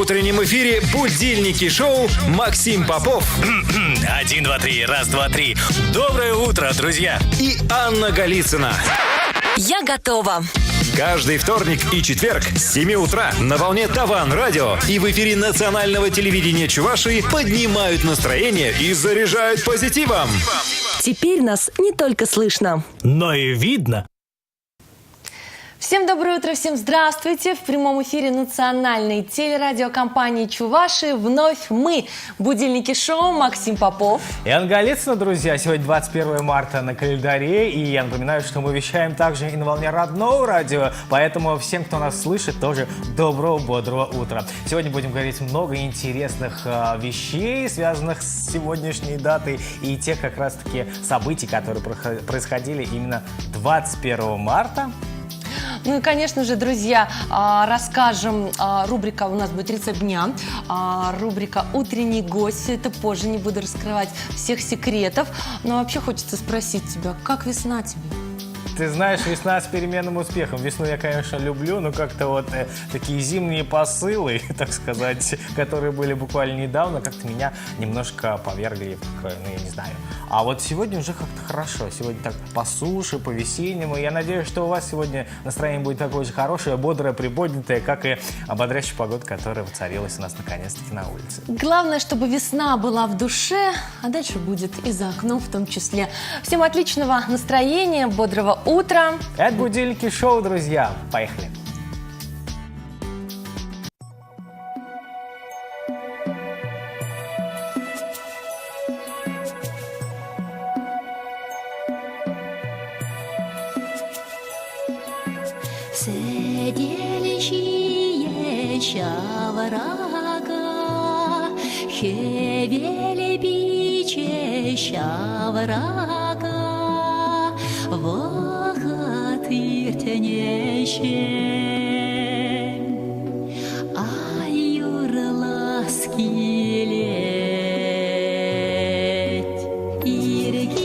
утреннем эфире будильники шоу Максим Попов. 1, 2, 3, раз, два, три. Доброе утро, друзья. И Анна Голицына. Я готова. Каждый вторник и четверг с 7 утра на волне Таван Радио и в эфире национального телевидения Чувашии поднимают настроение и заряжают позитивом. Теперь нас не только слышно, но и видно. Всем доброе утро, всем здравствуйте! В прямом эфире национальной телерадиокомпании Чувашии вновь мы, будильники шоу, Максим Попов. И Анна Голицына, друзья. Сегодня 21 марта на календаре, и я напоминаю, что мы вещаем также и на волне родного радио, поэтому всем, кто нас слышит, тоже доброго, бодрого утра. Сегодня будем говорить много интересных вещей, связанных с сегодняшней датой, и тех как раз-таки событий, которые происходили именно 21 марта. Ну и, конечно же, друзья, расскажем, рубрика у нас будет «Рецепт дня», рубрика «Утренний гость». Все это позже, не буду раскрывать всех секретов. Но вообще хочется спросить тебя, как весна тебе? Ты знаешь, весна с переменным успехом. Весну я, конечно, люблю, но как-то вот такие зимние посылы, так сказать, которые были буквально недавно, как-то меня немножко повергли в такое, ну, я не знаю. А вот сегодня уже как-то хорошо. Сегодня так по суше, по весеннему. Я надеюсь, что у вас сегодня настроение будет такое же хорошее, бодрое, приподнятое, как и ободряющая погода, которая воцарилась у нас наконец-таки на улице. Главное, чтобы весна была в душе, а дальше будет и за окном в том числе. Всем отличного настроения, бодрого утра. Это будильники шоу, друзья. Поехали. Седелищие шаварага, хевели биче шаварага, вахат иртенеще, аюрла скилет, иргилете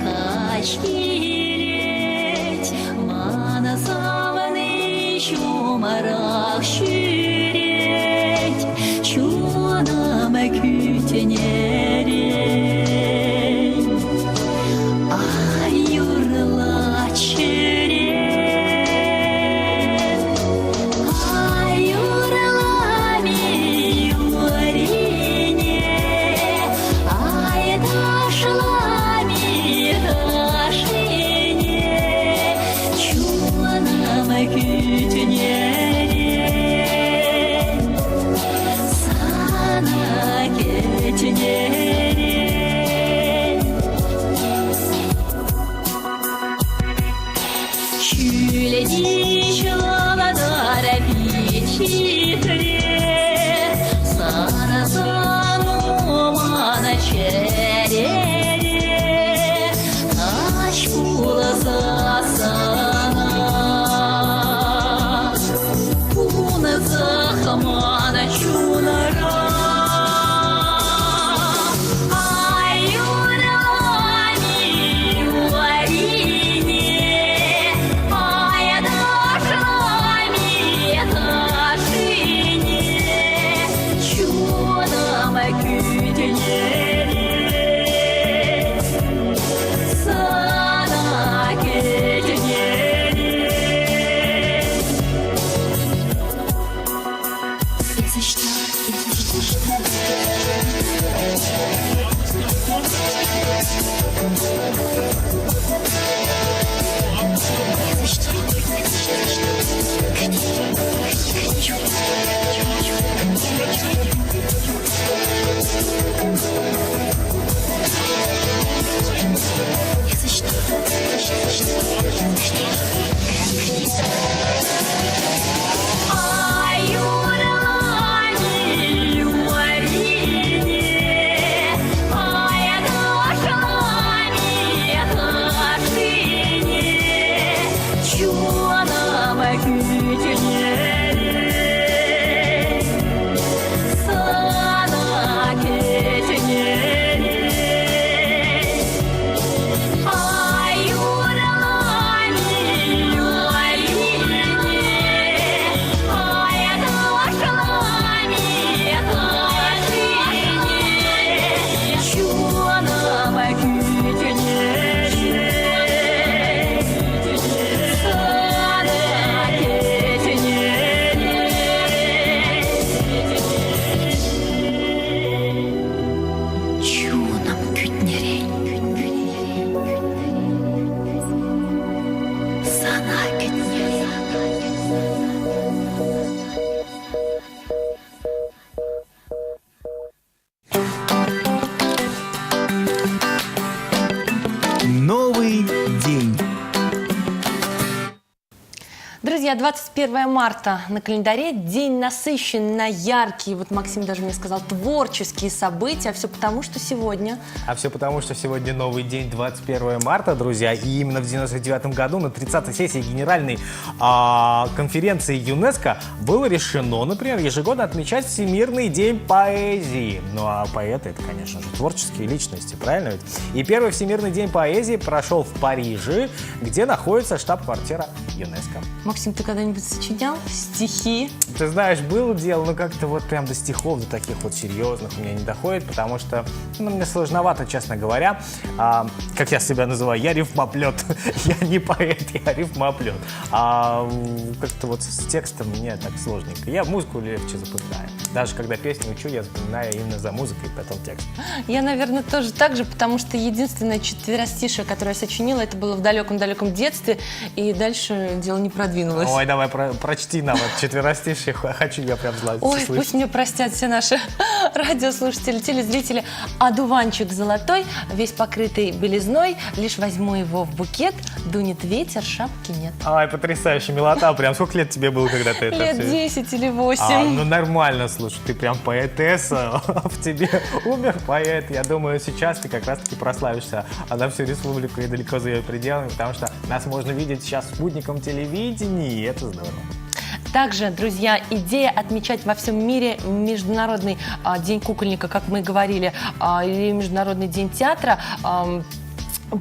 качки. Шумарах ширеть, чунам kütенерей, аюрла черет, аюрла миюрине, айдашла мидашине, чунам Друзья, 21 марта на календаре, день насыщенный, яркий. Вот Максим даже мне сказал, творческие события. Все потому, что сегодня... А все потому, что сегодня новый день, 21 марта, друзья. И именно в 99 году на 30-й сессии Генеральной конференции ЮНЕСКО было решено, например, ежегодно отмечать Всемирный день поэзии. Ну а поэты — это, конечно же, творческие личности, правильно ведь? И первый Всемирный день поэзии прошел в Париже, где находится штаб-квартира ЮНЕСКО. Максим, ты когда-нибудь сочинял стихи? Ты знаешь, было дело, но как-то вот прям до стихов, до таких вот серьезных у меня не доходит, потому что, мне сложновато, честно говоря. Как я себя называю, я рифмоплет. Я не поэт, я рифмоплет. Как-то вот с текстом мне так сложненько. Я музыку легче запоминаю. Даже когда песню учу, я запоминаю именно за музыкой, потом текст. Я, наверное, тоже так же, потому что единственное четверостишее, которое я сочинила, это было в далеком-далеком детстве, и дальше дело не продвинулось. Ой, давай прочти нам вот четверостишие. Хочу я прям слышать. Ой, пусть мне простят все наши радиослушатели, телезрители. Одуванчик золотой, весь покрытый белизной, лишь возьму его в букет, дунет ветер, шапки нет. Ай, потрясающая милота. Прям сколько лет тебе было, когда ты это Лет все... 10 или 8. Ну нормально, слушай, ты прям поэтесса, в тебе умер поэт. Я думаю, сейчас ты как раз-таки прославишься на всю республику и далеко за ее пределами, потому что нас можно видеть сейчас спутником телевидения, и это здорово. Также, друзья, идея отмечать во всем мире Международный день кукольника, как мы говорили, или Международный день театра.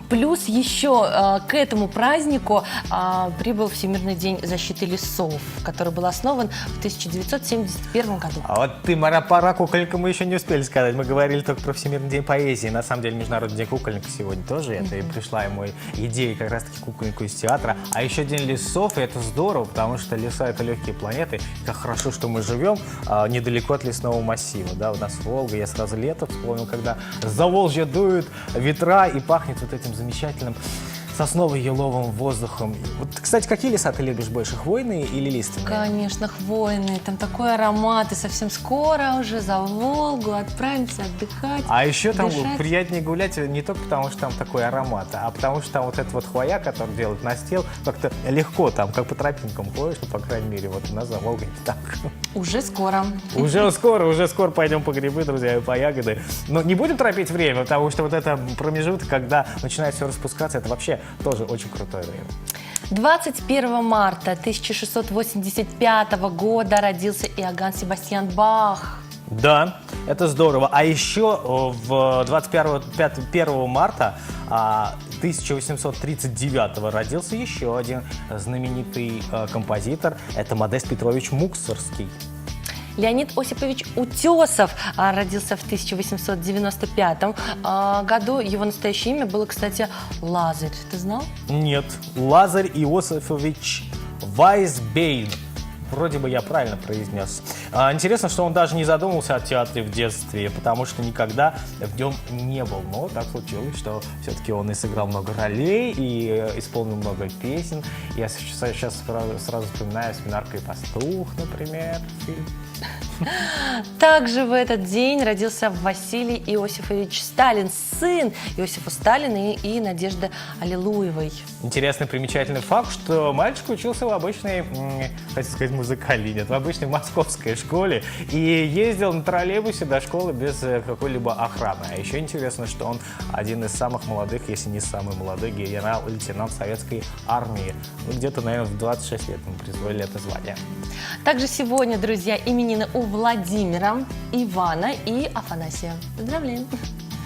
Плюс еще к этому празднику прибыл Всемирный день защиты лесов, который был основан в 1971 году. А вот ты, пора кукольника, мы еще не успели сказать. Мы говорили только про Всемирный день поэзии. На самом деле, Международный день кукольника сегодня тоже. Это и пришла ему идея как раз-таки кукольнику из театра. А еще День лесов, и это здорово, потому что леса — это легкие планеты. Как хорошо, что мы живем недалеко от лесного массива. Да, у нас Волга, я сразу лето вспомнил, когда с Заволжья дуют ветра и пахнет вот этим замечательным сосново-еловым воздухом. Вот, кстати, какие леса ты любишь больше, хвойные или лиственные? Конечно, хвойные. Там такой аромат. И совсем скоро уже за Волгу отправимся отдыхать. А еще там дышать. приятнее гулять не только потому, что там такой аромат, а потому что там вот эта вот хвоя, которую делают настил, как-то легко там, как по тропинкам ходишь, ну, по крайней мере, вот у нас за Волгой не так. Уже скоро. Уже скоро пойдем по грибы, друзья, и по ягоды. Но не будем торопить время, потому что вот это промежуток, когда начинает все распускаться, это вообще тоже очень крутое время. 21 марта 1685 года родился Иоганн Себастьян Бах. Да, это здорово. А еще в 21 марта 1839 родился еще один знаменитый композитор. Это Модест Петрович Мусоргский. Леонид Осипович Утесов родился в 1895 году. Его настоящее имя было, кстати, Лазарь. Ты знал? Нет, Лазарь Иосифович Вайсбейн. Вроде бы я правильно произнес. Интересно, что он даже не задумывался о театре в детстве, потому что никогда в нем не был. Но так случилось, что все-таки он и сыграл много ролей, и исполнил много песен. Я сейчас сразу вспоминаю «Свинарка и пастух», например, фильм. Также в этот день родился Василий Иосифович Сталин, сын Иосифа Сталина и Надежды Аллилуевой. Интересный, примечательный факт, что мальчик учился в обычной, хотел сказать, музыкальной, нет, в обычной московской школе и ездил на троллейбусе до школы без какой-либо охраны. А еще интересно, что он один из самых молодых, если не самый молодой генерал-лейтенант советской армии. Ну, где-то, наверное, в 26 лет ему присвоили это звание. Также сегодня, друзья, именины у Владимира, Ивана и Афанасия. Поздравляем!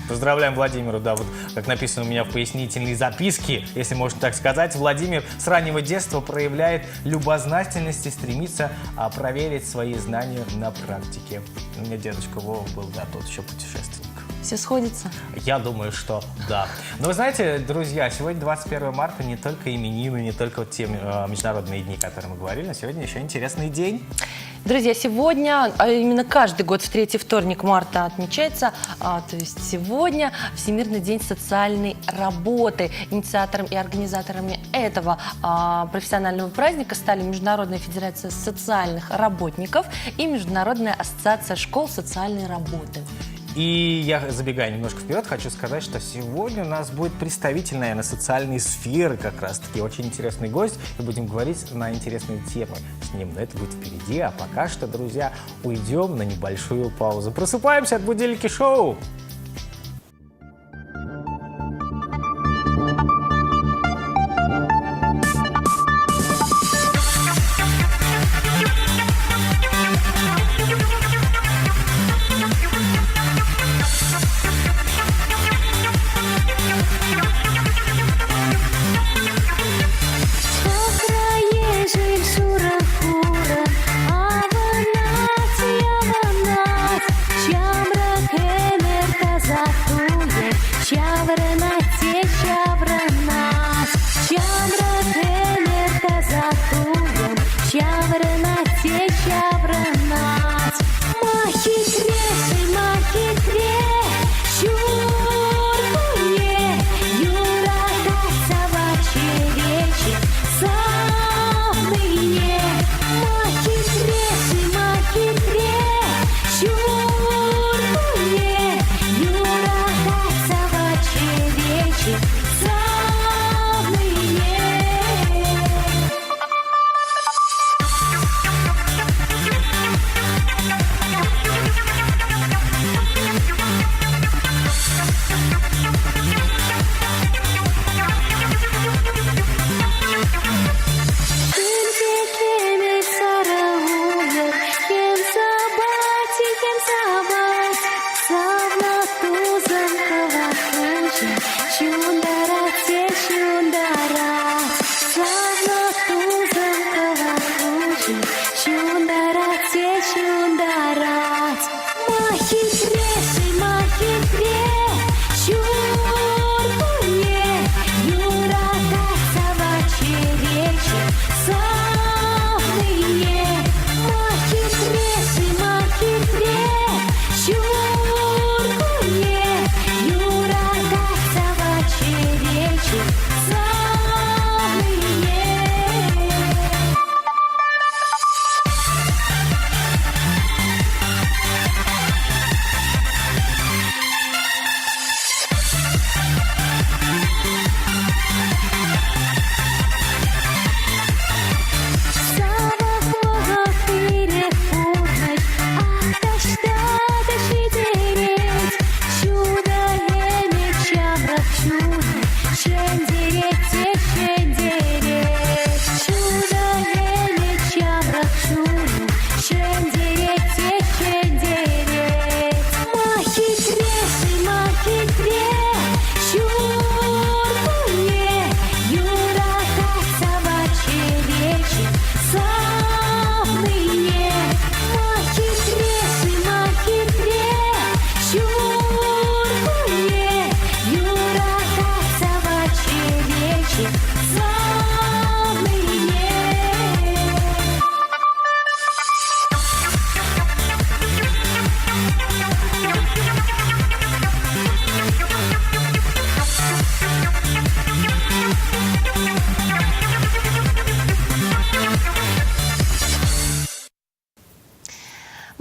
Поздравляем Владимира, да, вот как написано у меня в пояснительной записке, если можно так сказать, Владимир с раннего детства проявляет любознательность и стремится проверить свои знания на практике. У меня дедушка Вова был, да, тот еще путешественник. Все сходится? Я думаю, что да. Но вы знаете, друзья, сегодня 21 марта не только именины, не только вот те международные дни, о которых мы говорили, но сегодня еще интересный день. Друзья, сегодня, а именно каждый год в третий вторник марта отмечается, то есть сегодня Всемирный день социальной работы. Инициатором и организаторами этого профессионального праздника стали Международная федерация социальных работников и Международная ассоциация школ социальной работы. И я, забегая немножко вперед, хочу сказать, что сегодня у нас будет представитель, наверное, социальной сферы как раз-таки. Очень интересный гость, и будем говорить на интересные темы с ним. Но это будет впереди, а пока что, друзья, уйдем на небольшую паузу. Просыпаемся от будильники шоу!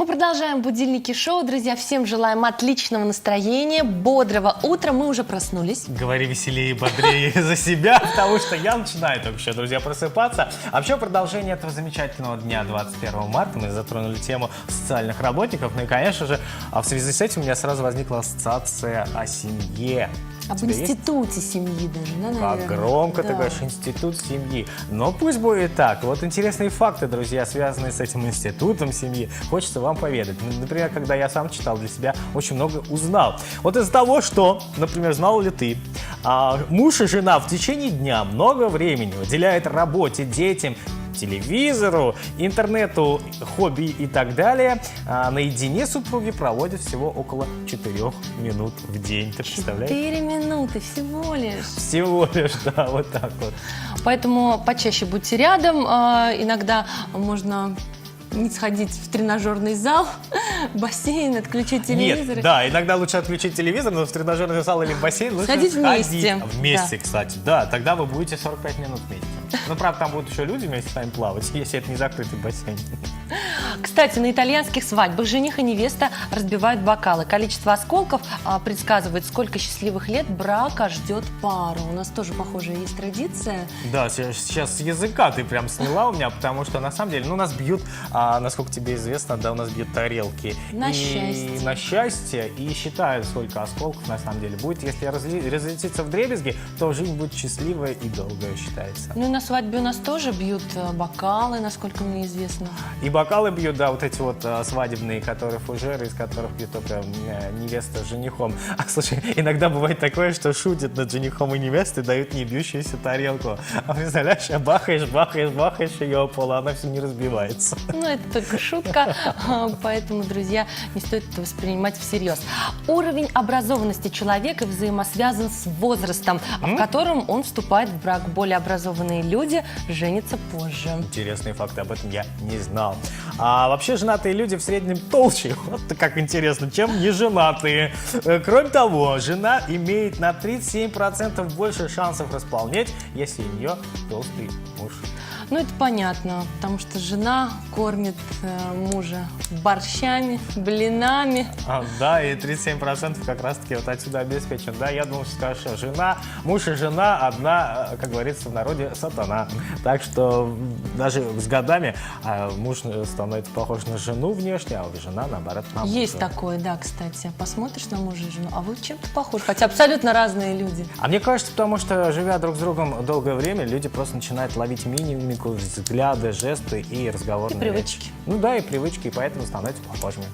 Продолжаем будильники шоу. Друзья, всем желаем отличного настроения, бодрого утра. Мы уже проснулись. Говори веселее и бодрее за себя, потому что я начинаю только еще, друзья, просыпаться. А вообще, продолжение этого замечательного дня 21 марта мы затронули тему социальных работников. Ну и, конечно же, в связи с этим у меня сразу возникла ассоциация о семье. Об институте семьи даже, да, наверное? Как громко ты Да. говоришь, институт семьи. Но пусть будет так. Вот интересные факты, друзья, связанные с этим институтом семьи, хочется вам поведать. Например, когда я сам читал для себя, очень много узнал. Вот из-за того, что, например, знал ли ты, муж и жена в течение дня много времени уделяют работе, детям, телевизору, интернету, хобби и так далее, наедине супруги проводят всего около 4 минут в день. Ты представляешь? 4 минуты всего лишь. Всего лишь, да, вот так вот. Поэтому почаще будьте рядом. Иногда можно не сходить в тренажерный зал, бассейн, отключить телевизор. Нет, да, иногда лучше отключить телевизор, но в тренажерный зал или в бассейн лучше Сходить сходить. вместе. Вместе, Да. кстати, да, тогда вы будете 45 минут вместе. Ну, правда, там будут еще люди вместе с вами плавать, если это не закрытый бассейн. Кстати, на итальянских свадьбах жених и невеста разбивают бокалы. Количество осколков предсказывает, сколько счастливых лет брака ждет пару. У нас тоже похожая есть традиция. Да, сейчас с языка ты прям сняла у меня, потому что на самом деле, ну, нас бьют, насколько тебе известно, да, у нас бьют тарелки. На и счастье. На счастье, и считают, сколько осколков на самом деле будет. Если разлетится вдребезги, то жизнь будет счастливая и долгая, считается. Ну и на свадьбе у нас тоже бьют бокалы, насколько мне известно. И бокалы бьют, да, вот эти вот свадебные, которые фужеры, из которых пьют только невеста с женихом. Слушай, иногда бывает такое, что шутят над женихом и невестой, дают не бьющуюся тарелку. А представляешь, бахаешь ее о пол, а она все не разбивается. Ну, это только шутка, поэтому, друзья, не стоит это воспринимать всерьез. Уровень образованности человека взаимосвязан с возрастом, в котором он вступает в брак. Более образованные люди женятся позже. Интересные факты, об этом я не знал. А вообще женатые люди в среднем толще, вот как интересно, чем не женатые. Кроме того, жена имеет на 37% больше шансов располнеть, если у нее толстый муж. Ну, это понятно, потому что жена кормит мужа борщами, блинами. Да, и 37% как раз-таки вот отсюда обеспечен. Да, я думал, что скажешь, что жена, муж и жена одна, как говорится в народе, сатана. Так что даже с годами муж становится похож на жену внешне, а жена, наоборот, на мужа. Есть такое, да, кстати. Посмотришь на мужа и жену, а вы чем-то похожи, хотя абсолютно разные люди. А мне кажется, потому что, живя друг с другом долгое время, люди просто начинают ловить мимику, взгляды, жесты и разговорные И привычки. речи. Ну да, и привычки, и поэтому становятся похожими.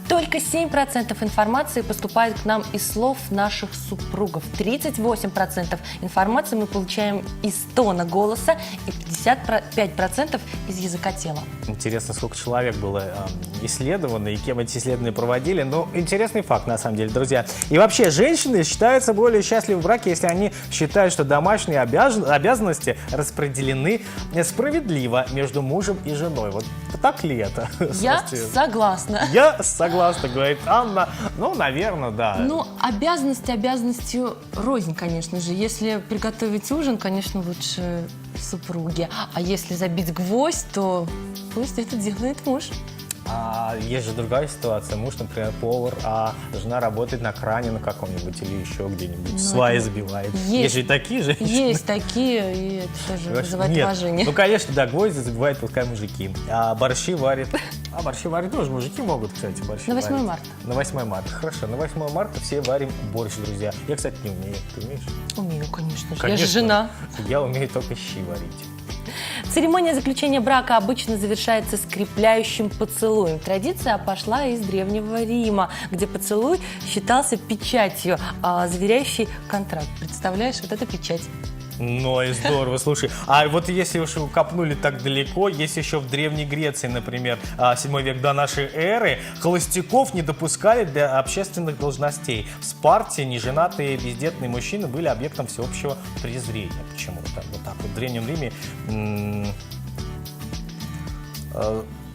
Только 7% информации поступает к нам из слов наших супругов. 38% информации мы получаем из тона голоса и 55% из языка тела. Интересно, сколько человек было исследовано и кем эти исследования проводили. Ну, интересный факт, на самом деле, друзья. И вообще, женщины считаются более счастливы в браке, если они считают, что домашние обязанности распределены справедливо между мужем и женой. Вот так ли это? Я Слушайте, согласна. Я согласна, говорит Анна. Ну, наверное, да. Ну, обязанностью рознь, конечно же. Если приготовить ужин, конечно, лучше супруги. А если забить гвоздь, то пусть это делает муж. Есть же другая ситуация. Муж, например, повар, а жена работает на кране на каком-нибудь или еще где-нибудь. Сваи забивает. Есть же и такие же. Есть такие, и это тоже вызывает Нет. уважение. Ну, конечно, да, гвозди забивают пускай мужики. А борщи варят. А борщи варят тоже мужики могут, кстати, борщи На 8 варить. марта. На 8 марта. Хорошо, на 8 марта все варим борщ, друзья. Я, кстати, не умею. Ты умеешь? Умею, конечно же. Я Конечно. же жена. Я умею только щи варить. Церемония заключения брака обычно завершается скрепляющим поцелуем. Традиция пошла из Древнего Рима, где поцелуй считался печатью, заверяющей контракт. Представляешь, вот это печать. Ну и здорово, слушай. А вот если уж вы копнули так далеко, есть еще в Древней Греции, например, 7 век до нашей эры, холостяков не допускали для общественных должностей. В Спарте неженатые бездетные мужчины были объектом всеобщего презрения. Почему-то вот так вот. В Древнем Риме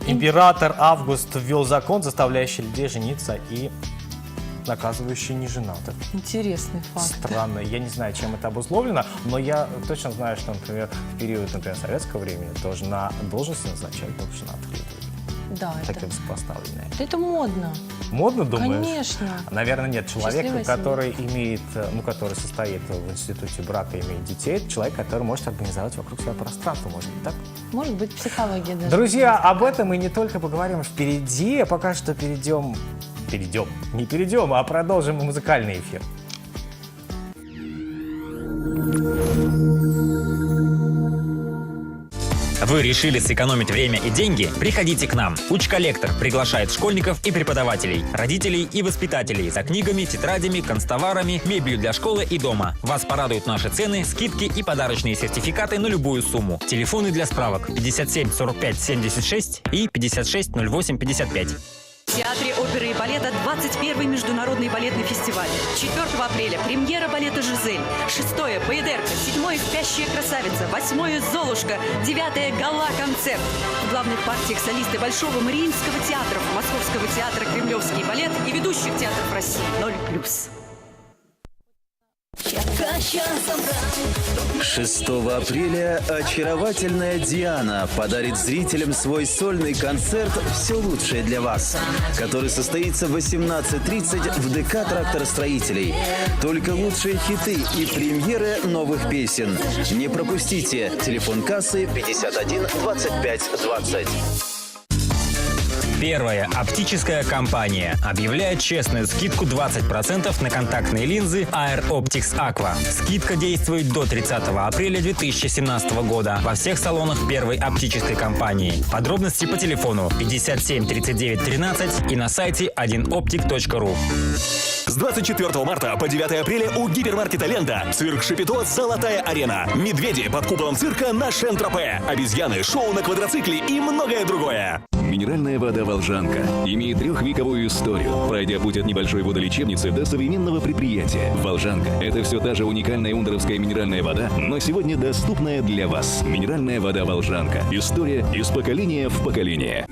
император Август ввел закон, заставляющий людей жениться и наказывающий неженатых. Интересный факт. Странно. Я не знаю, чем это обусловлено, но я точно знаю, что, например, в период, например, советского времени тоже на должности назначали только женатых людей. Да, Такие высокопоставленные. это модно. Модно, думаешь? Конечно. Наверное, нет. Человек, Счастливая который имеет, который состоит в институте брака, имеет детей, это человек, который может организовать вокруг себя пространство, может быть, так? Может быть, психология даже. Друзья, об этом мы не только поговорим впереди, а пока что не перейдем, а продолжим музыкальный эфир. Вы решили сэкономить время и деньги? Приходите к нам. Уч-коллектор приглашает школьников и преподавателей, родителей и воспитателей за книгами, тетрадями, канцтоварами, мебелью для школы и дома. Вас порадуют наши цены, скидки и подарочные сертификаты на любую сумму. Телефоны для справок 57 45 76 и 56 08 55. В Театре оперы и балета 21-й международный балетный фестиваль. 4 апреля премьера балета «Жизель». 6-е «Баядерка», 7-е «Спящая красавица», 8-е «Золушка», 9-е «Гала-концерт». В главных партиях солисты Большого Мариинского театра, Московского театра «Кремлевский балет» и ведущих театров России 0+. 6 апреля очаровательная Диана подарит зрителям свой сольный концерт «Все лучшее для вас», который состоится в 18:30 в ДК «Тракторостроителей». Только лучшие хиты и премьеры новых песен. Не пропустите. Телефон кассы 51 25 20. Первая оптическая компания объявляет честную скидку 20% на контактные линзы Air Optics Aqua. Скидка действует до 30 апреля 2017 года во всех салонах первой оптической компании. Подробности по телефону 57 39 13 и на сайте 1optic.ru. С 24 марта по 9 апреля у гипермаркета «Лента» цирк Шапито «Золотая арена». Медведи под куполом цирка на Шен-Тропе. Обезьяны, шоу на квадроцикле и многое другое. Минеральная вода «Волжанка» имеет трехвековую историю, пройдя путь от небольшой водолечебницы до современного предприятия. «Волжанка» — это все та же уникальная ундеровская минеральная вода, но сегодня доступная для вас. Минеральная вода «Волжанка». История из поколения в поколение.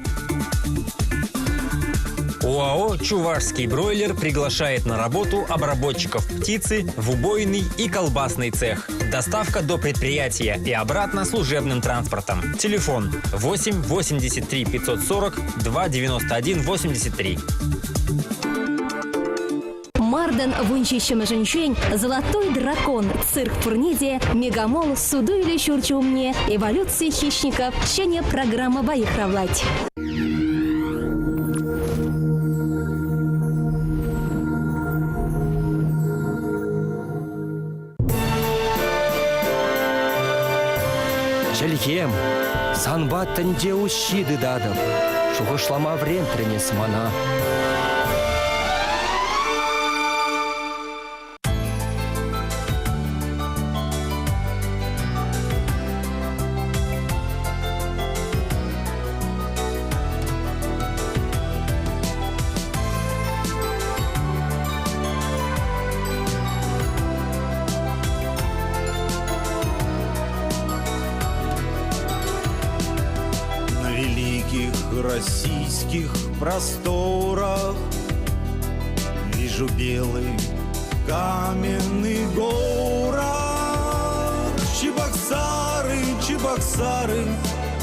ОАО «Чувашский бройлер» приглашает на работу обработчиков птицы в убойный и колбасный цех. Доставка до предприятия и обратно служебным транспортом. Телефон 8 83 540 2 91 83. Марден вунчищем женщин, Золотой дракон, цирк Фурнидия, Мегамол, Суду или Чурчумне, эволюция хищников, чтение программа «Боихравлать». Челхем, санбаттан де ущиды дадым, шуғышлама врентренес мана. Российских просторах вижу белый каменный город. Чебоксары, Чебоксары,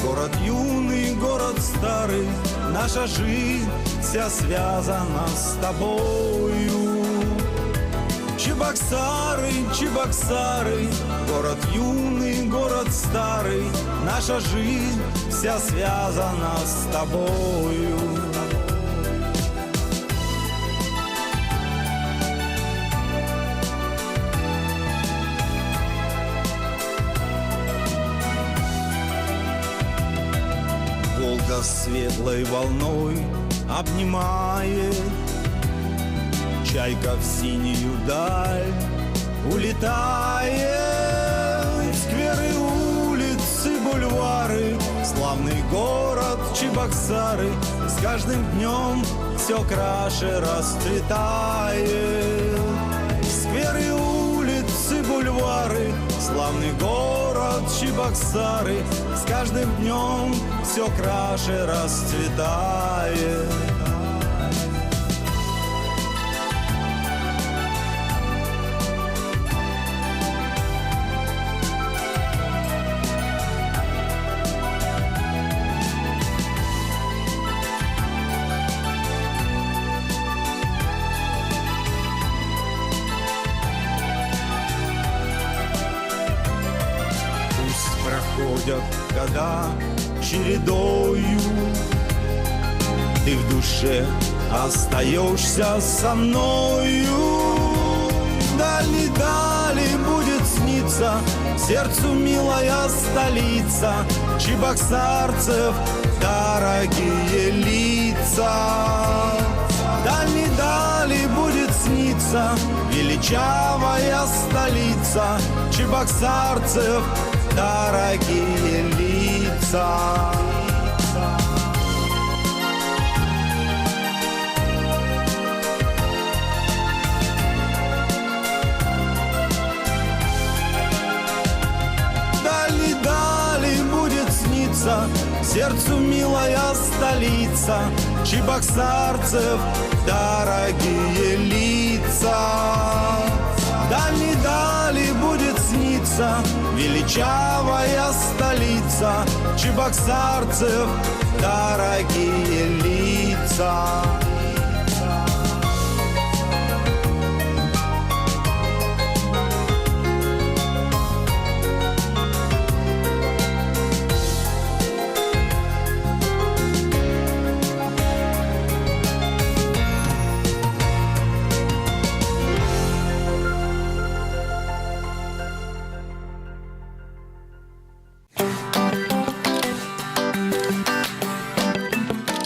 город юный, город старый. Наша жизнь вся связана с тобою. Чебоксары, Чебоксары, город юный, город старый. Наша жизнь вся связана с тобою. Волга светлой волной обнимает, чайка в синюю даль улетает. Скверы, улицы, бульвары, славный город Чебоксары с каждым днем все краше расцветает. Скверы, улицы, бульвары, славный город Чебоксары с каждым днем все краше расцветает. Проходят года чередою, ты в душе остаешься со мною. Дали будет сниться сердцу милая столица чебоксарцев, дорогие лица. Дали будет сниться величавая столица чебоксарцев, дорогие лица. Дали будет сниться сердцу милая столица чебоксарцев, дорогие лица. Дали столица, величавая столица чебоксарцев, дорогие лица.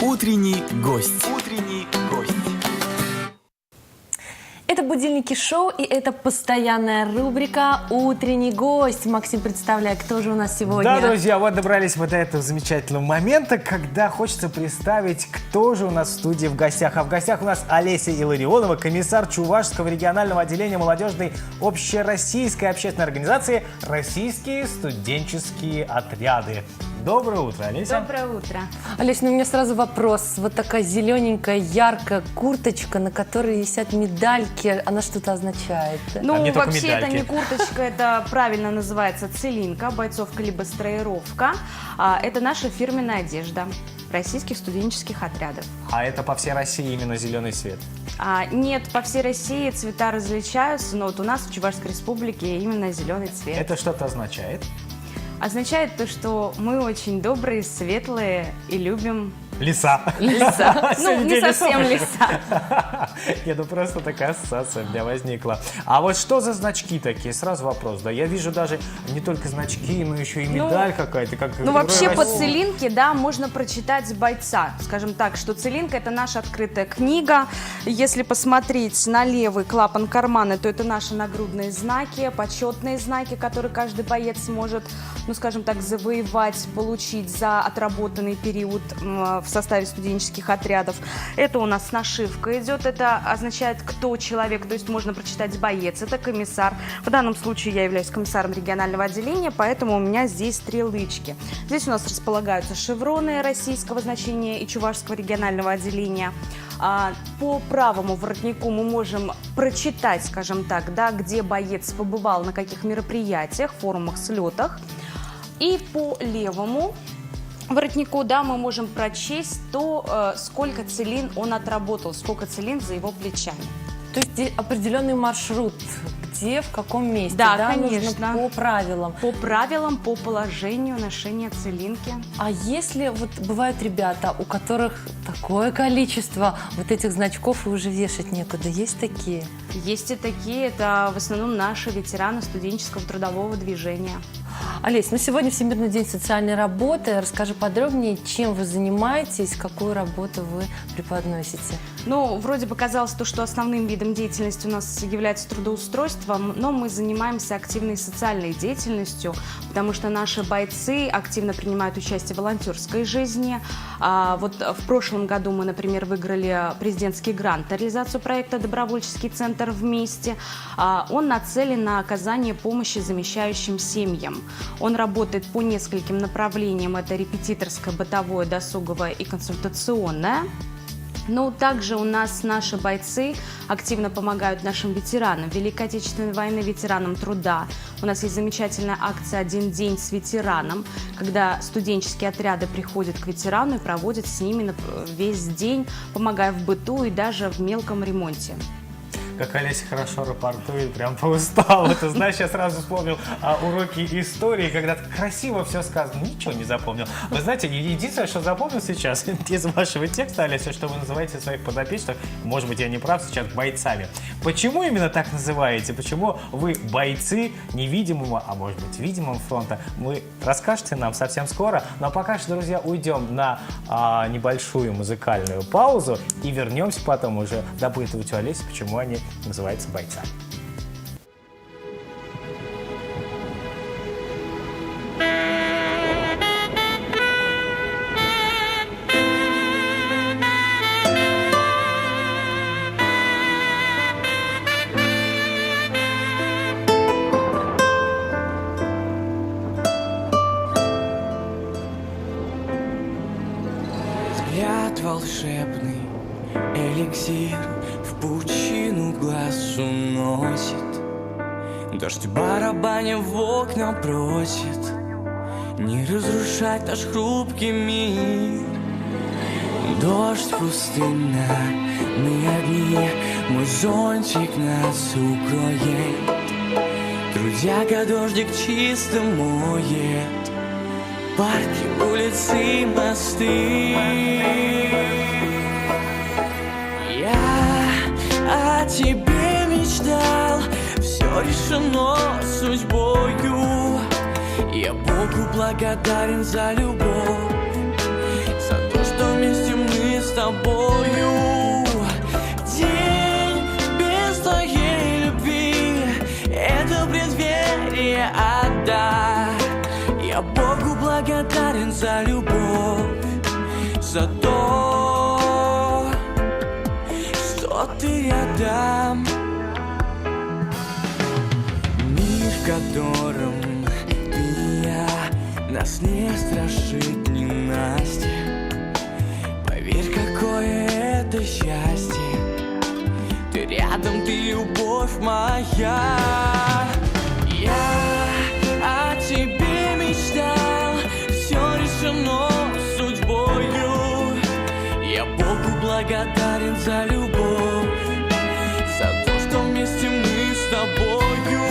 Утренний гость. Утренний гость. Это «Будильники шоу», и это постоянная рубрика «Утренний гость». Максим, представляй, кто же у нас сегодня? Да, друзья, вот добрались мы до этого замечательного момента, когда хочется представить, кто же у нас в студии в гостях. А в гостях у нас Олеся Илларионова, комиссар Чувашского регионального отделения молодежной общероссийской общественной организации «Российские студенческие отряды». Доброе утро, Олеся. Доброе утро. Олесь, ну у меня сразу вопрос. Вот такая зелененькая, яркая курточка, на которой висят медальки, она что-то означает? Ну, вообще это не курточка, это правильно называется целинка, бойцовка либо строировка. Это наша фирменная одежда российских студенческих отрядов. А это по всей России именно зеленый цвет? Нет, по всей России цвета различаются, но вот у нас в Чувашской республике именно зеленый цвет. Это что-то означает? Означает то, что мы очень добрые, светлые и любим... Леса. Леса. Ну, не совсем леса. Нет, ну просто такая ассоциация у меня возникла. А вот что за значки такие? Сразу вопрос, да. Я вижу даже не только значки, но еще и медаль какая-то. Как ну, вообще по целинке, да, можно прочитать бойца. Скажем так, что целинка — это наша открытая книга. Если посмотреть на левый клапан кармана, то это наши нагрудные знаки, почетные знаки, которые каждый боец может, ну, скажем так, завоевать, получить за отработанный период в составе студенческих отрядов. Это у нас нашивка идет, это означает, кто человек, то есть можно прочитать боец, это комиссар. В данном случае я являюсь комиссаром регионального отделения, поэтому у меня здесь стрелочки. Здесь у нас располагаются шевроны российского значения и чувашского регионального отделения. По правому воротнику мы можем прочитать, скажем так, да, где боец побывал, на каких мероприятиях, форумах, слетах. И по левому воротнику, да, мы можем прочесть то, сколько целин он отработал, сколько целин за его плечами. То есть определенный маршрут, где, в каком месте, да, да, конечно. Нужно по правилам. По правилам, по положению ношения целинки. А если вот бывают ребята, у которых такое количество вот этих значков и уже вешать некуда, есть такие? Есть и такие, это в основном наши ветераны студенческого трудового движения. Олесь, ну сегодня Всемирный день социальной работы. Расскажи подробнее, чем вы занимаетесь, какую работу вы преподносите. Ну, вроде бы казалось то, что основным видом деятельности у нас является трудоустройство, но мы занимаемся активной социальной деятельностью, потому что наши бойцы активно принимают участие в волонтерской жизни. Вот в прошлом году мы, например, выиграли президентский грант на реализацию проекта «Добровольческий центр вместе». Он нацелен на оказание помощи замещающим семьям. Он работает по нескольким направлениям. Это репетиторское, бытовое, досуговое и консультационное. Но также у нас наши бойцы активно помогают нашим ветеранам Великой Отечественной войны, ветеранам труда. У нас есть замечательная акция «Один день с ветераном», когда студенческие отряды приходят к ветерану и проводят с ними весь день, помогая в быту и даже в мелком ремонте. Как Олеся хорошо рапортует, прям поустал. Ты знаешь, я сразу вспомнил уроки истории, когда красиво все сказано, ничего не запомнил. Вы знаете, единственное, что запомнил сейчас из вашего текста, Олеся, что вы называете своих подопечных, может быть, я не прав сейчас, бойцами. Почему именно так называете? Почему вы бойцы невидимого, а может быть, видимого фронта? Вы расскажете нам совсем скоро. Но пока что, друзья, уйдем на небольшую музыкальную паузу и вернемся потом уже допытывать у Олеси, почему они называются бойцами. Взгляд волшебный, эликсир в пучину глаз уносит, Дождь барабаня в окна просит не разрушать наш хрупкий мир. Дождь, пустыня, мы одни, мой зонтик нас укроет. Трудяга дождик чисто моет парки, улицы, мосты. Я о тебе мечтал, все решено судьбою. Я Богу благодарен за любовь, за то, что вместе мы с тобою. День без твоей любви — это преддверие ада. Я Богу благодарен за любовь, за то, что ты рядом. Мир, в котором ты и я, нас не страшит ненастье. Поверь, какое это счастье. Ты рядом, ты любовь моя. Я о тебе мечтал, все решено судьбою. Я Богу благодарен за любовь, за то, что вместе мы с тобою.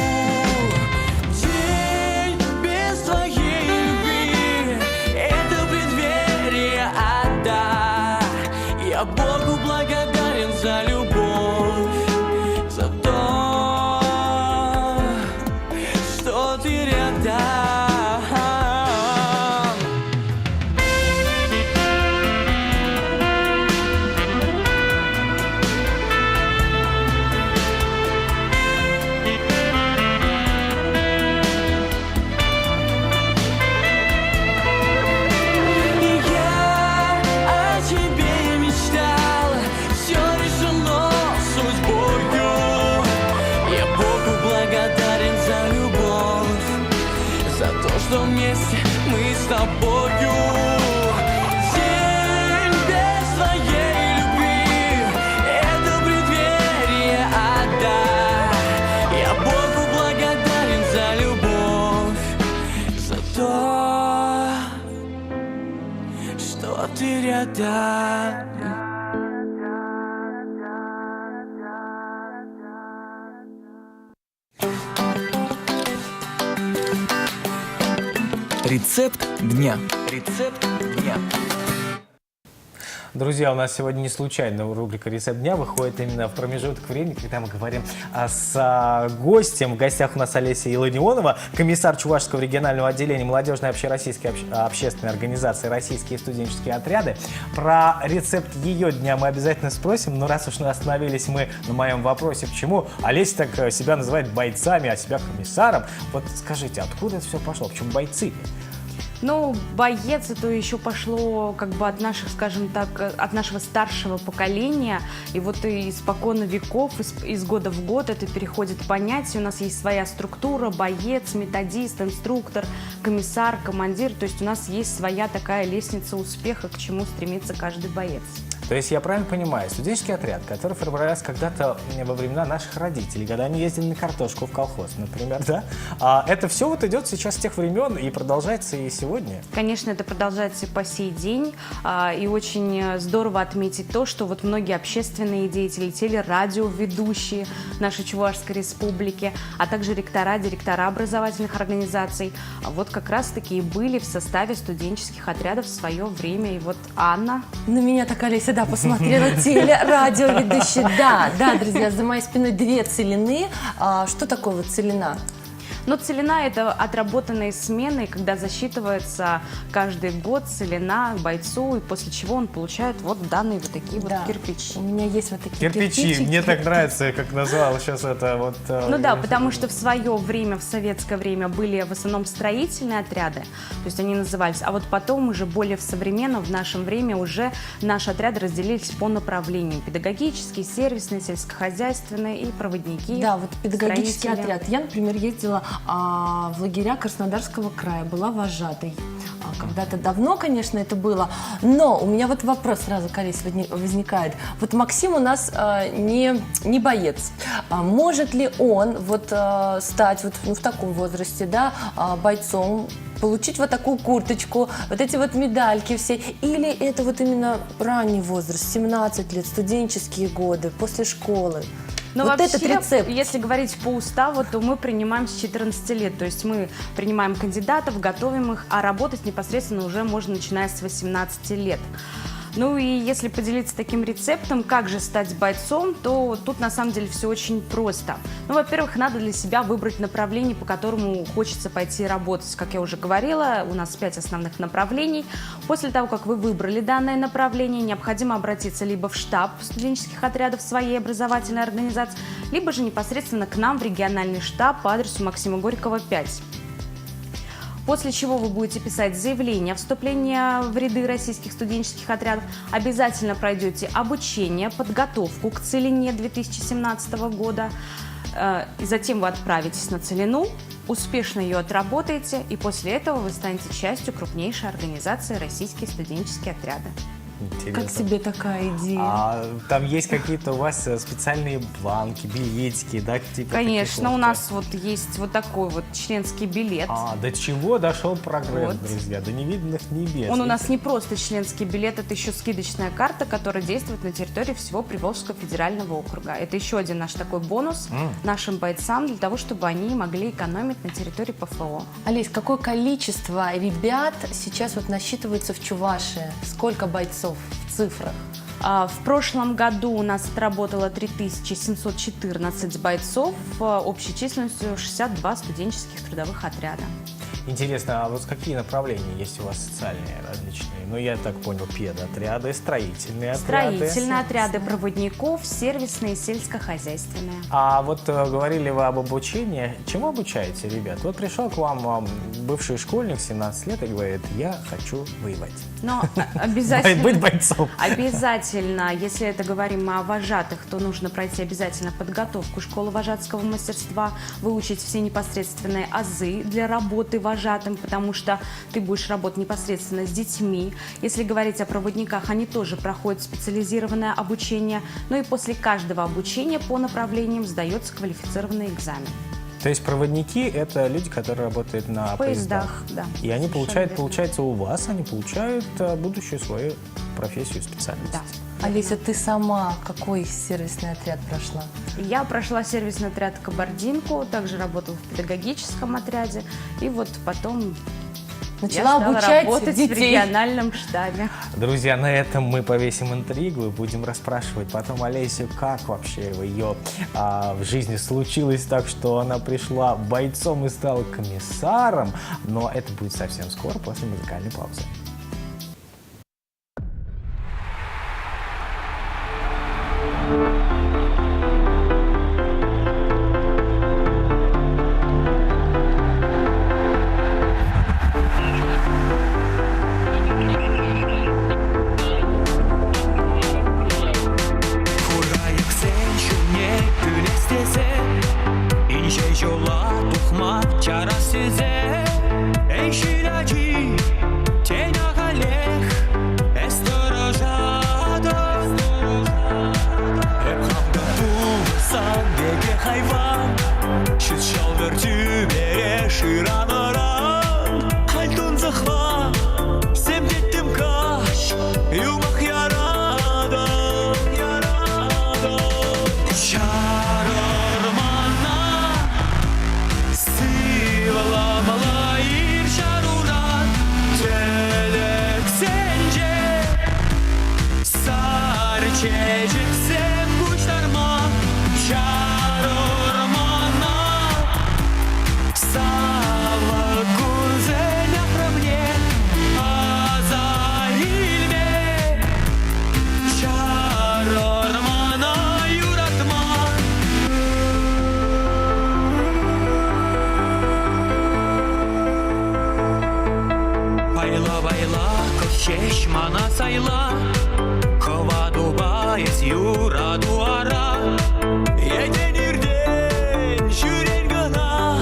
День без твоей любви — это преддверие ада. Я Богу благодарен за любовь, за то, что ты рядом. Что вместе мы с тобою. День без твоей любви — это преддверие ада. Я Богу благодарен за любовь, за то, что ты рядом. Рецепт дня. Рецепт дня. Друзья, у нас сегодня не случайно рубрика «Рецепт дня» выходит именно в промежуток времени, когда мы говорим с гостем. В гостях у нас Олеся Илларионова, комиссар Чувашского регионального отделения молодежной общероссийской общественной организации «Российские студенческие отряды». Про рецепт ее дня мы обязательно спросим, но раз уж остановились мы на моем вопросе, почему Олеся так себя называет бойцами, а себя комиссаром, вот скажите, откуда это все пошло, почему бойцы? Ну, боец, это еще пошло как бы от наших, скажем так, от нашего старшего поколения. И вот и испокон веков, из года в год это переходит понятие. У нас есть своя структура: боец, методист, инструктор, комиссар, командир. То есть у нас есть своя такая лестница успеха, к чему стремится каждый боец. То есть я правильно понимаю, студенческий отряд, который формировался когда-то во времена наших родителей, когда они ездили на картошку в колхоз, например, да? Это все вот идет сейчас с тех времен и продолжается и сегодня? Конечно, это продолжается по сей день. И очень здорово отметить то, что вот многие общественные деятели, телерадиоведущие нашей Чувашской республики, а также ректора, директора образовательных организаций, вот как раз-таки и были в составе студенческих отрядов в свое время. И вот Анна. На меня так Олеся, да, посмотрела, телерадиоведущий. Да, друзья, за моей спиной две целины. Что такое вот целина? Но целина – это отработанные смены, когда засчитывается каждый год целина бойцу, и после чего он получает вот данные вот такие вот кирпичи. У меня есть вот такие кирпичи. Мне так нравится, как назвал сейчас это вот... Ну да, потому что в свое время, в советское время, были в основном строительные отряды, то есть они назывались, а вот потом уже более в современном, в нашем время уже наши отряды разделились по направлениям: педагогические, сервисные, сельскохозяйственные и проводники. Да, вот педагогический отряд. Я, например, ездила в лагеря Краснодарского края, была вожатой. Когда-то давно, конечно, это было, но у меня вот вопрос сразу, Олесь, возникает. Вот Максим у нас не боец. Может ли он вот стать вот, в таком возрасте, да, бойцом, получить вот такую курточку, вот эти вот медальки все, или это вот именно ранний возраст, 17 лет, студенческие годы, после школы? Но вот вообще, этот рецепт. Если говорить по уставу, то мы принимаем с 14 лет. То есть мы принимаем кандидатов, готовим их, а работать непосредственно уже можно, начиная с 18 лет. Ну и если поделиться таким рецептом, как же стать бойцом, то тут на самом деле все очень просто. Ну, во-первых, надо для себя выбрать направление, по которому хочется пойти работать. Как я уже говорила, у нас 5 основных направлений. После того, как вы выбрали данное направление, необходимо обратиться либо в штаб студенческих отрядов своей образовательной организации, либо же непосредственно к нам в региональный штаб по адресу Максима Горького, 5. После чего вы будете писать заявление о вступлении в ряды российских студенческих отрядов. Обязательно пройдете обучение, подготовку к Целине 2017 года. И затем вы отправитесь на Целину, успешно ее отработаете, и после этого вы станете частью крупнейшей организации «Российские студенческие отряды». Интересно. Как тебе такая идея? Там есть какие-то у вас специальные бланки, билетики, да? Типа Конечно, у нас вот есть вот такой вот членский билет. До чего дошел прогресс, Вот. друзья? До невиданных небес. Он у нас не просто членский билет, это еще скидочная карта, которая действует на территории всего Приволжского федерального округа. Это еще один наш такой бонус нашим бойцам для того, чтобы они могли экономить на территории ПФО. Олесь, какое количество ребят сейчас вот насчитывается в Чувашии? Сколько бойцов в цифрах? В прошлом году у нас отработало 3714 бойцов, общей численностью 62 студенческих трудовых отряда. Интересно, а вот какие направления есть у вас социальные различные? Ну, я так понял, педотряды, строительные отряды. Строительные отряды проводников, сервисные и сельскохозяйственные. А вот говорили вы об обучении. Чему обучаете, ребят? Вот пришел к вам бывший школьник, 17 лет, и говорит, я хочу воевать. Но обязательно... Быть бойцом. Обязательно, если это говорим мы о вожатых, то нужно пройти обязательно подготовку школы вожатского мастерства, выучить все непосредственные азы для работы вожатым, потому что ты будешь работать непосредственно с детьми. Если говорить о проводниках, они тоже проходят специализированное обучение, но и после каждого обучения по направлениям сдается квалифицированный экзамен. То есть проводники – это люди, которые работают на поездах. Да. И они получают, получается, у вас, они получают будущую свою профессию, специальность. Да. Олеся, ты сама какой сервисный отряд прошла? Я прошла сервисный отряд «Кабардинку», также работала в педагогическом отряде, и вот потом начала обучать работать детей в региональном штабе. Друзья, на этом мы повесим интригу и будем расспрашивать потом Олесю, как вообще в ее в жизни случилось так, что она пришла бойцом и стала комиссаром. Но это будет совсем скоро, после музыкальной паузы. Чешмана сайла, коваду байыз юраду ара. Еденирден жүрен гына,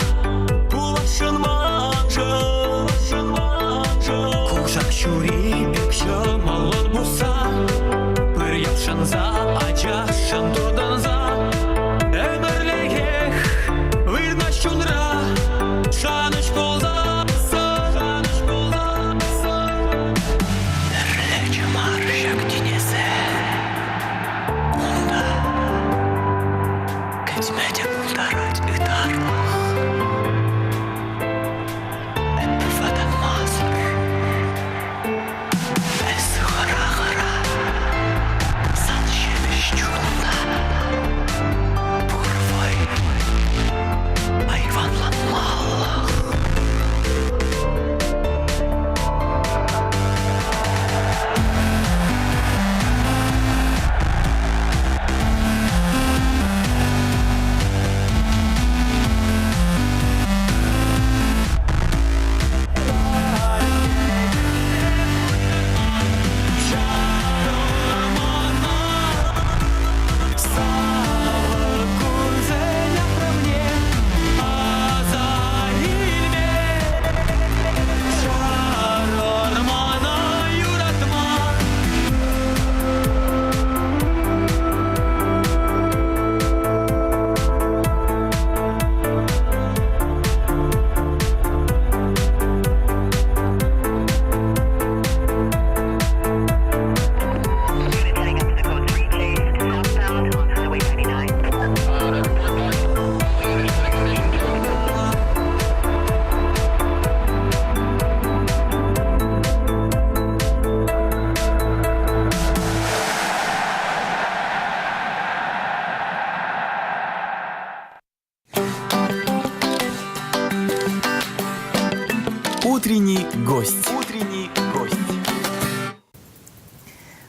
Утренний гость. Утренний гость.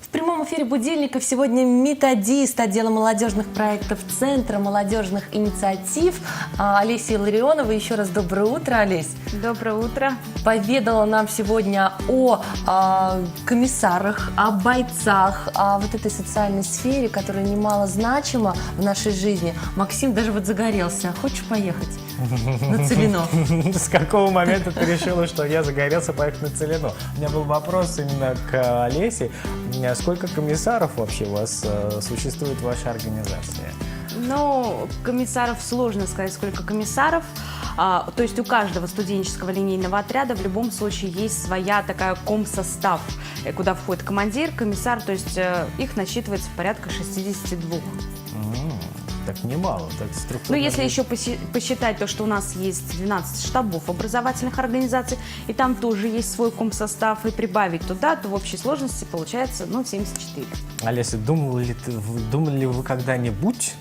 В прямом эфире «Будильников» сегодня методист отдела молодежных проектов Центра молодежных инициатив Олеся Илларионова. Еще раз доброе утро, Олесь. Доброе утро. Поведала нам сегодня о комиссарах, о бойцах, о вот этой социальной сфере, которая немало значима в нашей жизни. Максим даже вот загорелся. Хочешь поехать на Целино? С какого момента ты решила, что я загорелся поехать на Целино? У меня был вопрос именно к Олесе. Сколько комиссаров вообще у вас существует в вашей организации? Ну, комиссаров сложно сказать, сколько комиссаров. То есть у каждого студенческого линейного отряда в любом случае есть своя такая комсостав, куда входит командир, комиссар, то есть их насчитывается порядка 62. Так немало, так структурно. Ну, если еще посчитать то, что у нас есть 12 штабов образовательных организаций, и там тоже есть свой комсостав, и прибавить туда, то в общей сложности получается, 74. Олеся, думали ли вы когда-нибудь,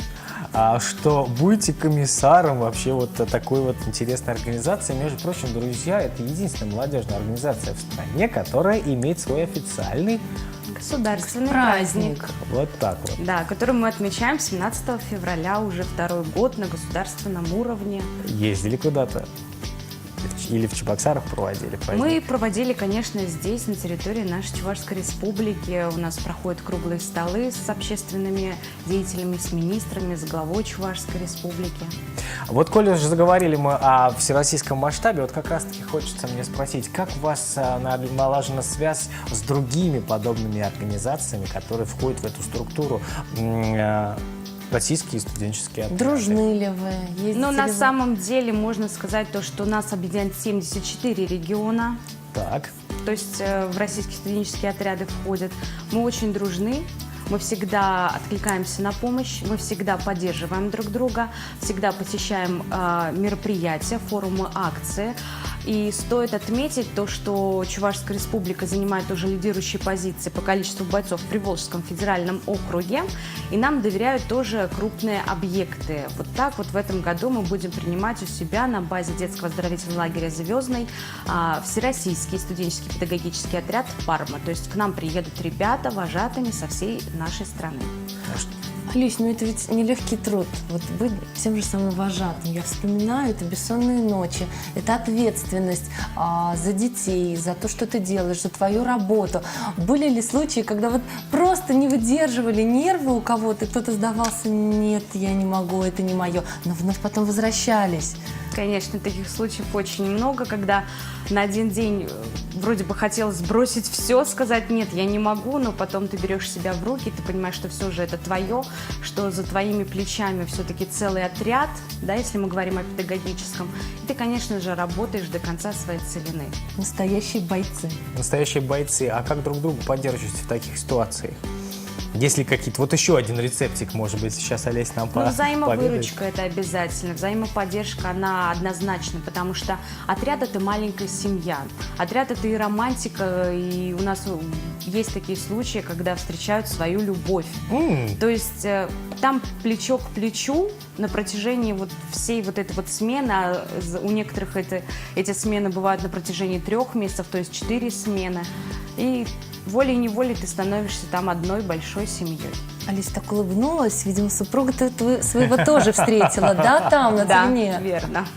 что будете комиссаром вообще вот такой вот интересной организации? Между прочим, друзья, это единственная молодежная организация в стране, которая имеет свой официальный государственный праздник. Вот так вот. Да, который мы отмечаем 17 февраля уже второй год на государственном уровне. Ездили куда-то? Или в Чебоксарах проводили праздник? Мы проводили, конечно, здесь, на территории нашей Чувашской республики. У нас проходят круглые столы с общественными деятелями, с министрами, с главой Чувашской республики. Вот, коли уже заговорили мы о всероссийском масштабе, вот как раз-таки хочется мне спросить, как у вас налажена связь с другими подобными организациями, которые входят в эту структуру российские студенческие отряды? Дружны ли вы? Ну, на самом деле можно сказать то, что нас объединяет 74 региона. Так. То есть в российские студенческие отряды входят. Мы очень дружны. Мы всегда откликаемся на помощь, мы всегда поддерживаем друг друга, всегда посещаем мероприятия, форумы, акции. И стоит отметить то, что Чувашская республика занимает уже лидирующие позиции по количеству бойцов в Приволжском федеральном округе, и нам доверяют тоже крупные объекты. Вот так вот в этом году мы будем принимать у себя на базе детского оздоровительного лагеря «Звездный» всероссийский студенческий педагогический отряд «Парма». То есть к нам приедут ребята вожатыми со всей нашей страны. Люсь, ну это ведь нелегкий труд, вот быть тем же самым вожатым. Я вспоминаю, это бессонные ночи, это ответственность за детей, за то, что ты делаешь, за твою работу. Были ли случаи, когда вот просто не выдерживали нервы у кого-то, и кто-то сдавался, нет, я не могу, это не мое, но вновь потом возвращались? Конечно, таких случаев очень много, когда на один день вроде бы хотелось сбросить все, сказать нет, я не могу, но потом ты берешь себя в руки, ты понимаешь, что все же это твое, что за твоими плечами все-таки целый отряд, да, если мы говорим о педагогическом, и ты, конечно же, работаешь до конца своей целины. Настоящие бойцы. Настоящие бойцы. А как друг друга поддерживаете в таких ситуациях? Есть ли какие-то... Вот еще один рецептик, может быть, сейчас Олеся нам поведает. Взаимовыручка – это обязательно. Взаимоподдержка, она однозначна, потому что отряд – это маленькая семья. Отряд – это и романтика, и у нас есть такие случаи, когда встречают свою любовь. То есть там плечо к плечу на протяжении вот всей вот этой вот смены, а у некоторых эти смены бывают на протяжении 3 месяцев, то есть 4 смены. И волей-неволей ты становишься там одной большой семьей. Алиса так улыбнулась, видимо, супруга ты своего тоже встретила, да, там, на Целине? Да, верно.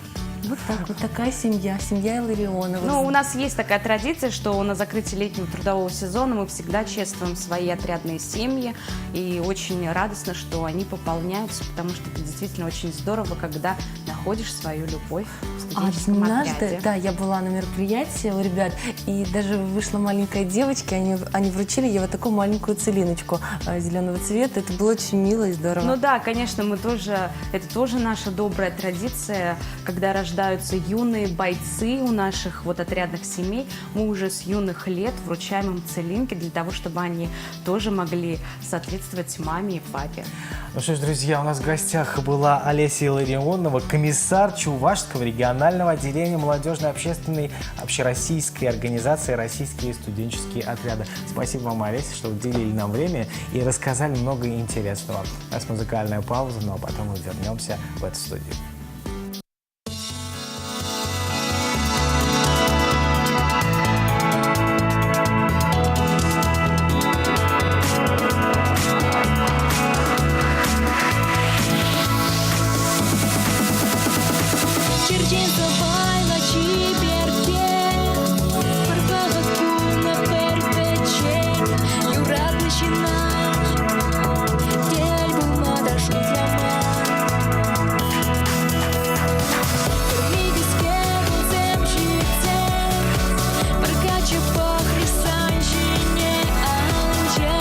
Вот так, вот такая семья Илларионова. Ну, у нас есть такая традиция, что на закрытии летнего трудового сезона мы всегда чествуем свои отрядные семьи, и очень радостно, что они пополняются, потому что это действительно очень здорово, когда находишь свою любовь в студенческом отряде. Да, я была на мероприятии у ребят, и даже вышла маленькая девочка, они вручили ей вот такую маленькую целиночку зеленого цвета. Это было очень мило и здорово. Ну да, конечно, это тоже наша добрая традиция, когда рождаются юные бойцы у наших вот отрядных семей, мы уже с юных лет вручаем им целинки для того, чтобы они тоже могли соответствовать маме и папе. Ну что ж, друзья, у нас в гостях была Олеся Илларионова, комиссар Чувашского регионального отделения молодежной общественной общероссийской организации «Российские студенческие отряды». Спасибо вам, Олеся, что уделили нам время и рассказали много интересного. У нас музыкальная пауза, но потом мы вернемся в эту студию. senza vai la ci perché per qualcuno per pecet io radnicina te album da шузлама mi dischero zemžice perkače pohrisanžine anđa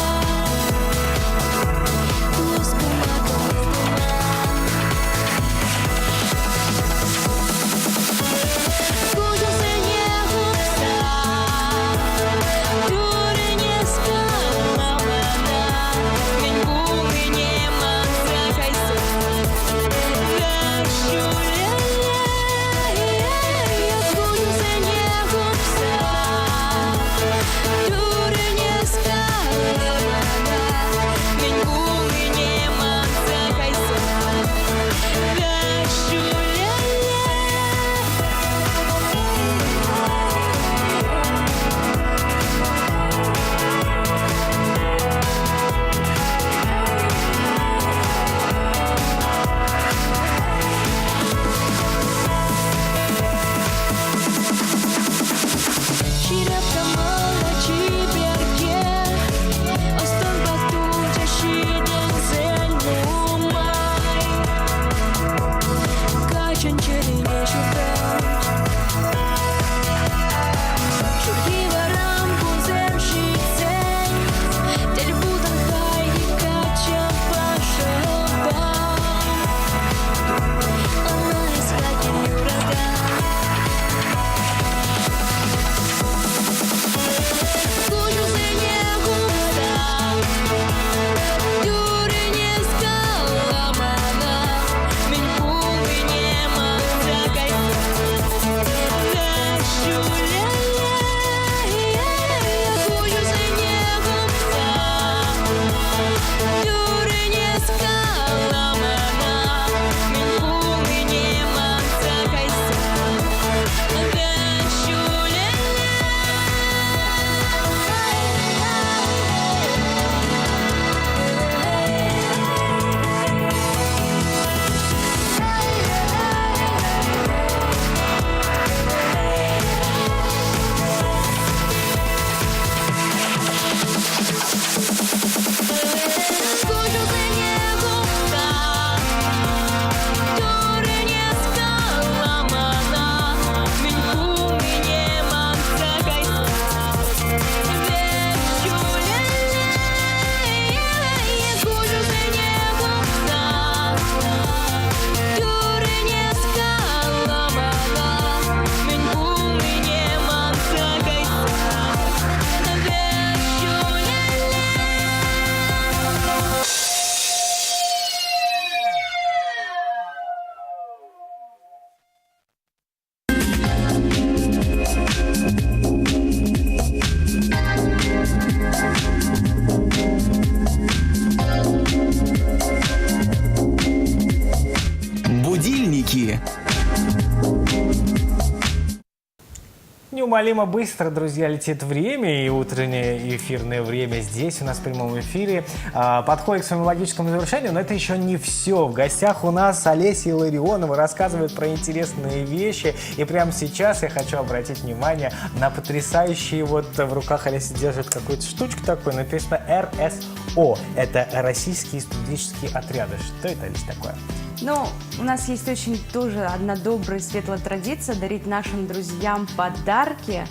Неумолимо быстро, друзья, летит время, и утреннее эфирное время здесь у нас в прямом эфире подходит к своему логическому завершению, но это еще не все. В гостях у нас Олеся Илларионова рассказывает про интересные вещи, и прямо сейчас я хочу обратить внимание на потрясающие, вот в руках Олеся держит какую-то штучку такую, написано РСО, это российские студенческие отряды. Что это, Олеся, такое? Ну, у нас есть очень тоже одна добрая, светлая традиция дарить нашим друзьям подарки.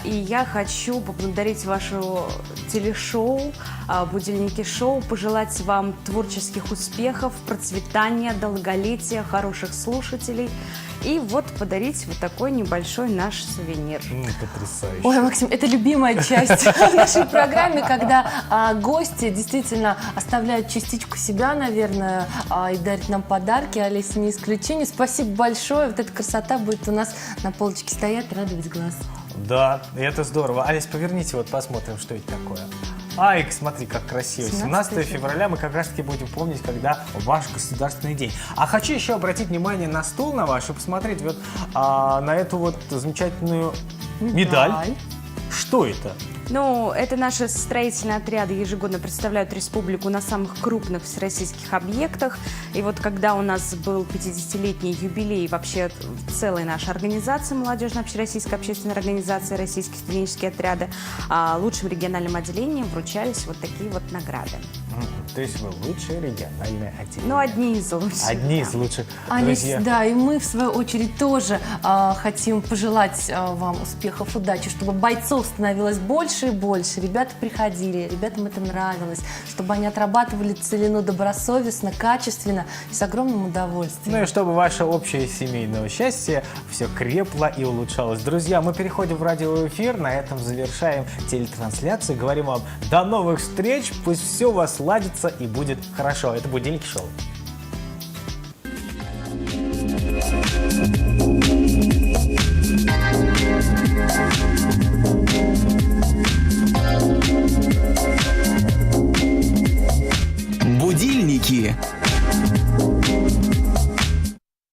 И я хочу поблагодарить вашу телешоу, «Будильники шоу», пожелать вам творческих успехов, процветания, долголетия, хороших слушателей. И вот подарить вот такой небольшой наш сувенир. Потрясающе. Ой, Максим, это любимая часть в нашей программе, когда гости действительно оставляют частичку себя, наверное, и дарят нам подарки. Олеся, не исключение. Спасибо большое. Вот эта красота будет у нас на полочке стоять, радовать глаз. Да, это здорово. Олесь, поверните, вот посмотрим, что это такое. Ай, смотри, как красиво. 17 февраля мы как раз-таки будем помнить, когда ваш государственный день. А хочу еще обратить внимание на стол на ваш и посмотреть вот на эту вот замечательную медаль. Что это? Ну, это наши строительные отряды ежегодно представляют республику на самых крупных всероссийских объектах. И вот когда у нас был 50-летний юбилей вообще целой нашей организации, молодежной общероссийской общественной организации «Российские студенческие отряды», лучшим региональным отделением вручались вот такие вот награды. То есть вы лучшие региональные отделения. Ну, одни из лучших. Одни из лучших. Алис, Друзья. да, и мы, в свою очередь, тоже хотим пожелать вам успехов, удачи, чтобы бойцов становилось больше и больше. Ребята приходили, ребятам это нравилось, чтобы они отрабатывали целину добросовестно, качественно и с огромным удовольствием. Ну и чтобы ваше общее семейное счастье все крепло и улучшалось. Друзья, мы переходим в радиоэфир, на этом завершаем телетрансляцию. Говорим вам до новых встреч, пусть все у вас ладится и будет хорошо. Это «Будильники шоу».